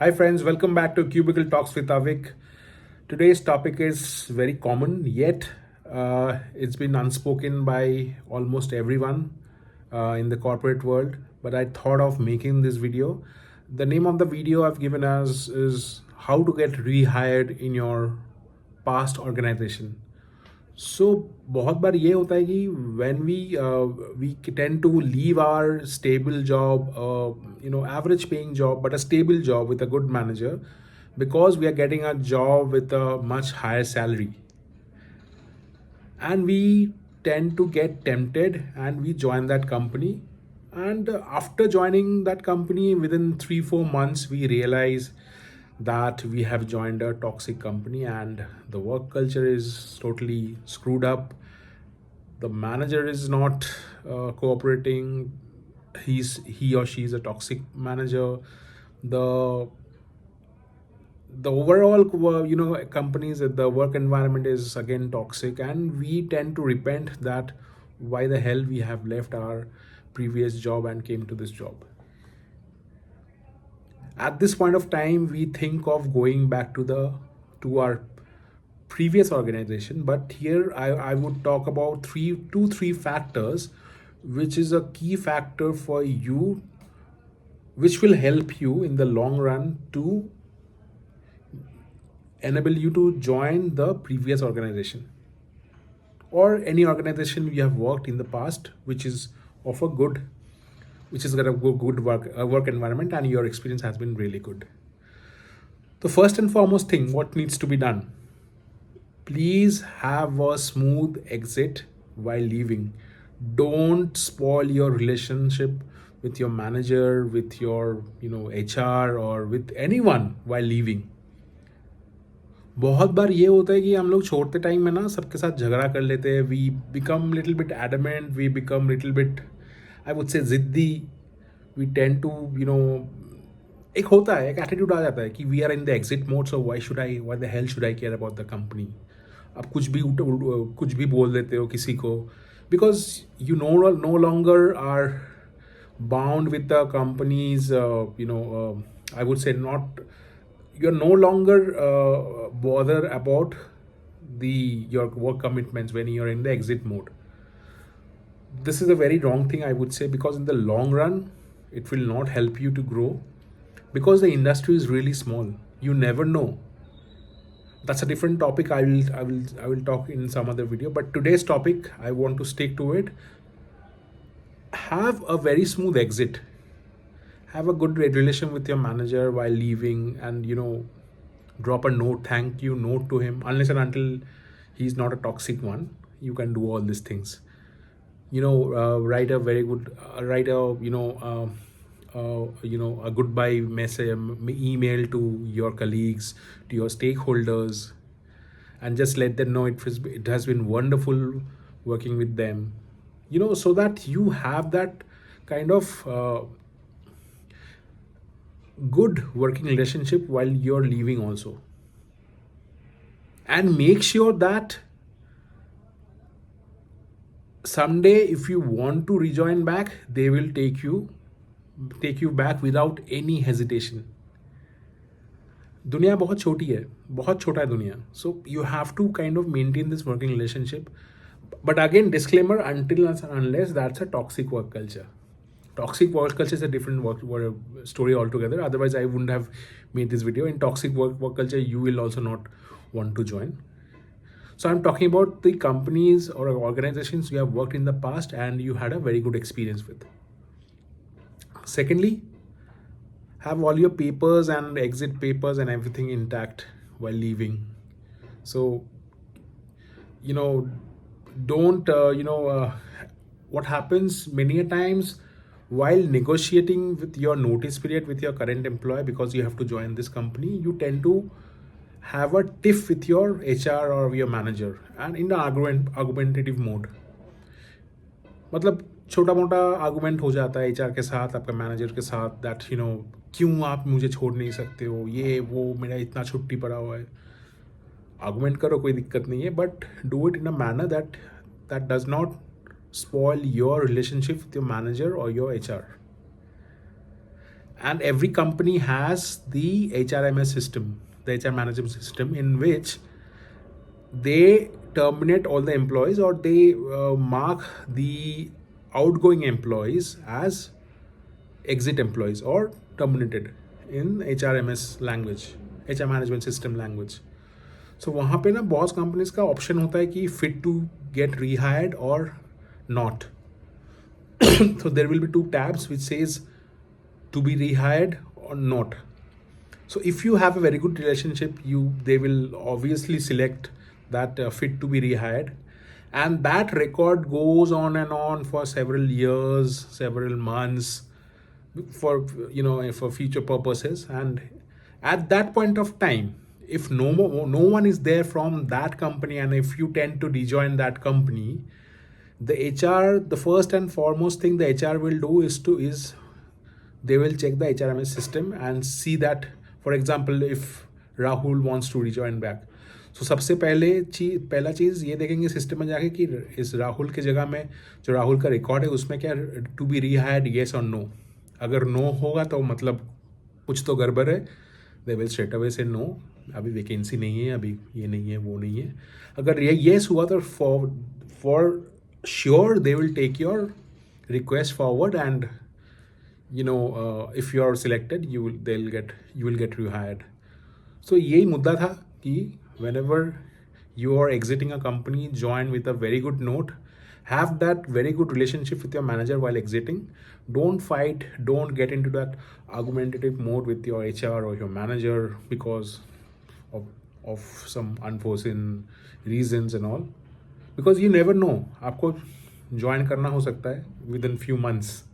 Hi, friends, welcome back to Cubicle Talks with Avik. Today's topic is very common, yet it's been unspoken by almost everyone in the corporate world. But I thought of making this video. The name of the video I've given us is How to Get Rehired in Your Past Organization. सो बहुत बार ये होता है कि when we tend to leave our stable job average paying job but a stable job with a good manager because we are getting a job with a much higher salary, and we tend to get tempted and we join that company, and after joining that company within 3-4 months we realize that we have joined a toxic company and the work culture is totally screwed up. The manager is not cooperating. He or she is a toxic manager. The the overall companies, the work environment is again toxic, and we tend to repent that why the hell we have left our previous job and came to this job. At this point of time we think of going back to our previous organization, but here I would talk about three factors which is a key factor for you, which will help you in the long run to enable you to join the previous organization or any organization you have worked in the past, which is of a good, which is got a good work environment and your experience has been really good. The first and foremost thing what needs to be done: please have a smooth exit while leaving. Don't spoil your relationship with your manager, with your HR, or with anyone while leaving. बहुत बार ये होता है कि हम लोग छोड़ते time में ना सबके साथ झगड़ा कर लेते हैं. We become little bit adamant, we become little bit, I would say, जिद्दी. वी टेंड टू एक होता है, एक एटीट्यूड आ जाता है कि we are in the exit mode, so why the hell should I care about the company. आप कुछ भी बोल देते हो किसी को, because you no longer are bound with the companies, I would say not, you're no longer bother about your work commitments when you're in the exit mode. This is a very wrong thing, I would say, because in the long run it will not help you to grow, because the industry is really small. You never know. That's a different topic. I will talk in some other video, but today's topic I want to stick to it. Have a very smooth exit. Have a good relation with your manager while leaving, and drop a note, thank you note to him, unless and until he's not a toxic one. You can do all these things. Write a very good, write a a goodbye message, email to your colleagues, to your stakeholders, and just let them know it has been wonderful working with them, so that you have that kind of good working relationship while you're leaving also. And make sure that someday if you want to rejoin back, they will take you back without any hesitation. दुनिया बहुत छोटी है, बहुत छोटा है दुनिया. So you have to kind of maintain this working relationship. But again, disclaimer, until and unless that's a toxic work culture. Toxic work culture is a different story altogether. Otherwise, I wouldn't have made this video. In toxic work culture, you will also not want to join. So I'm talking about the companies or organizations you have worked in the past and you had a very good experience with. Secondly, have all your papers and exit papers and everything intact while leaving. So, don't, what happens many a times while negotiating with your notice period with your current employer, because you have to join this company, you tend to have a tiff with your HR or your manager, and in the argumentative mode. मतलब छोटा मोटा argument हो जाता है HR के साथ, आपका manager के साथ, दैट क्यों आप मुझे छोड़ नहीं सकते हो, ये वो, मेरा इतना छुट्टी पड़ा हुआ है. आर्गूमेंट करो, कोई दिक्कत नहीं है, but do it in a manner that does not spoil your relationship with your manager or your HR. and every company has the HRMS system, the HR management system, in which they terminate all the employees, or they mark the outgoing employees as exit employees or terminated in HRMS language, HR management system language. So वहाँ पे ना बहुत companies का option होता है कि fit to get rehired or not. So there will be two tabs which says to be rehired or not. So if you have a very good relationship, they will obviously select that fit to be rehired, and that record goes on and on for several years, several months, for for future purposes. And at that point of time, if no one is there from that company, and if you tend to rejoin that company, the first and foremost thing the HR will do is they will check the HRMS system and see that, for example, if Rahul wants to rejoin back. So सबसे पहला चीज़ ये देखेंगे system में जाके कि इस राहुल के जगह में जो राहुल का रिकॉर्ड है उसमें क्या टू बी रीहायर्ड, येस और नो. अगर नो होगा तो मतलब कुछ तो गड़बड़ है. दे विल स्ट्रेट अवे से नो, अभी वैकेंसी नहीं है, अभी ये नहीं है, वो नहीं है. अगर ये येस हुआ तो for sure they will take your request forward, and if you are selected, you will get rehired. So यही मुद्दा था कि whenever you are exiting a company, join with a very good note. Have that very good relationship with your manager while exiting. Don't fight. Don't get into that argumentative mode with your HR or your manager because of some unforeseen reasons and all. Because you never know. आपको join करना हो सकता है within few months.